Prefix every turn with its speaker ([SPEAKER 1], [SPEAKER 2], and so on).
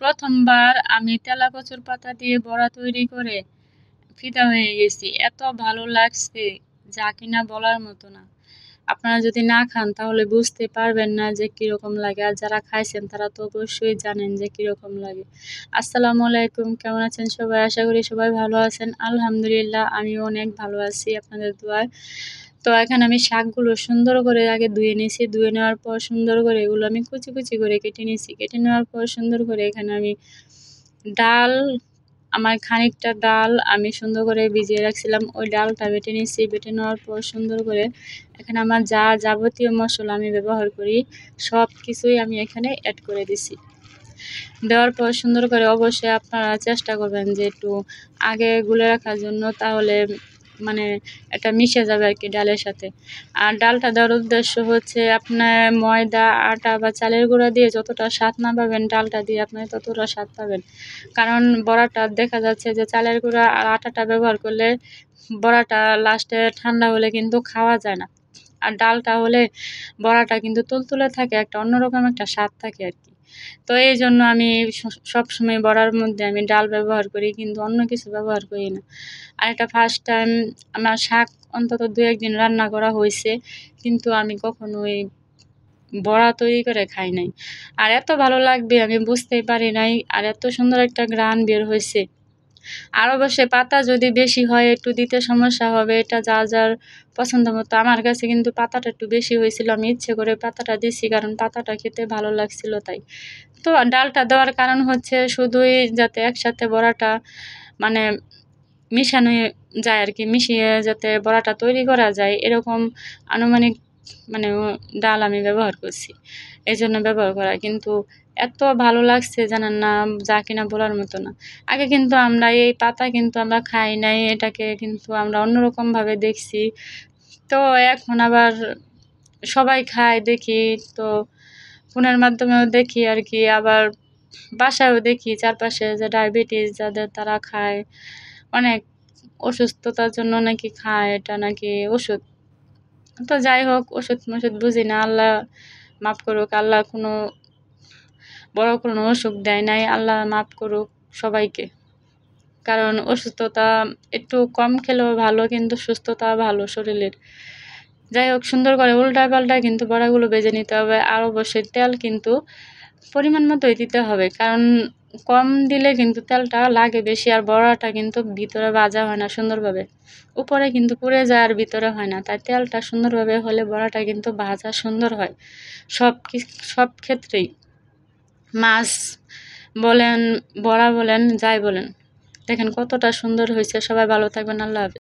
[SPEAKER 1] প্রথমবার আমি তেলা কচুর পাতা দিয়ে বড়া তৈরি করে ফিদা হয়ে গেছি। এত ভালো লাগছে যা কিনা বলার মতো না। আপনারা যদি না খান তাহলে বুঝতে পারবেন না যে কিরকম লাগে। আর যারা খাইছেন তারা তো অবশ্যই জানেন যে কিরকম লাগে। আসসালামু আলাইকুম, কেমন আছেন সবাই? আশা করি সবাই ভালো আছেন। আলহামদুলিল্লাহ আমিও অনেক ভালো আছি আপনাদের দোয়ায়। তো এখানে আমি শাকগুলো সুন্দর করে আগে ধুয়ে নিয়েছি। ধুয়ে নেওয়ার পর সুন্দর করে এগুলো আমি কুচি কুচি করে কেটে নিয়েছি। কেটে নেওয়ার পর সুন্দর করে এখানে আমি ডাল আমার খানিকটা ডাল আমি সুন্দর করে ভিজিয়ে রাখছিলাম। ওই ডালটা বেটে নিয়েছি। বেটে নেওয়ার পর সুন্দর করে এখানে আমার যা যাবতীয় মশলা আমি ব্যবহার করি সব কিছুই আমি এখানে অ্যাড করে দিছি। দেওয়ার পর সুন্দর করে অবশ্যই আপনারা চেষ্টা করবেন যে একটু আগে গুলে রাখার জন্য, তাহলে মানে এটা মিশে যাবে আর কি ডালের সাথে। আর ডালটা দেওয়ার উদ্দেশ্য হচ্ছে আপনার ময়দা, আটা বা চালের গুঁড়া দিয়ে যতটা স্বাদ না পাবেন ডালটা দিয়ে আপনি ততটা স্বাদ পাবেন। কারণ বড়াটা দেখা যাচ্ছে যে চালের গুঁড়া আর আটাটা ব্যবহার করলে বড়াটা লাস্টে ঠান্ডা হলে কিন্তু খাওয়া যায় না। আর ডালটা হলে বড়াটা কিন্তু তুলতুলে থাকে, একটা অন্যরকম একটা স্বাদ থাকে আর কি। তো এই জন্য আমি সবসময় বড়ার মধ্যে আমি ডাল ব্যবহার করি, কিন্তু অন্য কিছু ব্যবহার করি না। আর এটা ফার্স্ট টাইম আমার শাক অন্তত ২-১ দিন রান্না করা হয়েছে, কিন্তু আমি কখনোই বড়া তৈরি করে খাই নাই। আর এত ভালো লাগবে আমি বুঝতেই পারি নাই। আর এত সুন্দর একটা ঘ্রাণ বের হয়েছে। আর অবশ্যই পাতা যদি বেশি হয় একটু দিতে সমস্যা হবে, এটা যার যার পছন্দ মতো। আমার কাছে কিন্তু পাতাটা একটু বেশি হয়েছিল, আমি ইচ্ছে করে পাতাটা দিছি কারণ পাতাটা খেতে ভালো লাগছিল তাই। তো ডালটা দেওয়ার কারণ হচ্ছে শুধুই যাতে একসাথে বড়াটা মানে মিশানো যায় আর কি, মিশিয়ে যাতে বড়াটা তৈরি করা যায় এরকম আনুমানিক ডাল আমি ব্যবহার করছি, এই জন্য ব্যবহার করা। কিন্তু এত ভালো লাগছে জানেন না, যা কিনা বলার মতো না। আগে কিন্তু আমরা এই পাতা কিন্তু আমরা খাই নাই, এটাকে কিন্তু আমরা অন্যরকমভাবে দেখছি। তো এখন আবার সবাই খায় দেখি, তো ফোনের মাধ্যমেও দেখি আর কি, আবার বাসায়ও দেখি চারপাশে যে ডায়াবেটিস যাদের তারা খায়, অনেক অসুস্থতার জন্য নাকি খায়, এটা নাকি ওষুধ। তো যাই হোক, ওষুধ মষুধ বুঝি না, আল্লাহ মাফ করুক। আল্লাহ কোনো বড় কোনো অসুখ দেয় নাই, আল্লাহ মাফ করুক সবাইকে। কারণ অসুস্থতা একটু কম খেলেও ভালো, কিন্তু সুস্থতা ভালো শরীরের। যাই হোক, সুন্দর করে উল্টায় পাল্টায় কিন্তু বড়াগুলো ভেজে নিতে হবে। আর অবশ্যই তেল কিন্তু পরিমাণ মতোই দিতে হবে, কারণ কম দিলে কিন্তু তেলটা লাগে বেশি, আর বড়াটা কিন্তু ভিতরে ভাজা হয় না সুন্দরভাবে। উপরে কিন্তু পুড়ে যায় আর ভিতরে হয় না, তাই তেলটা সুন্দরভাবে হলে বড়াটা কিন্তু ভাজা সুন্দর হয় সব ক্ষেত্রেই। মাছ বলেন, বড়া বলেন, যাই বলেন। দেখেন কতটা সুন্দর হয়েছে। সবাই ভালো থাকবেন। আল্লাহ হাফেজ।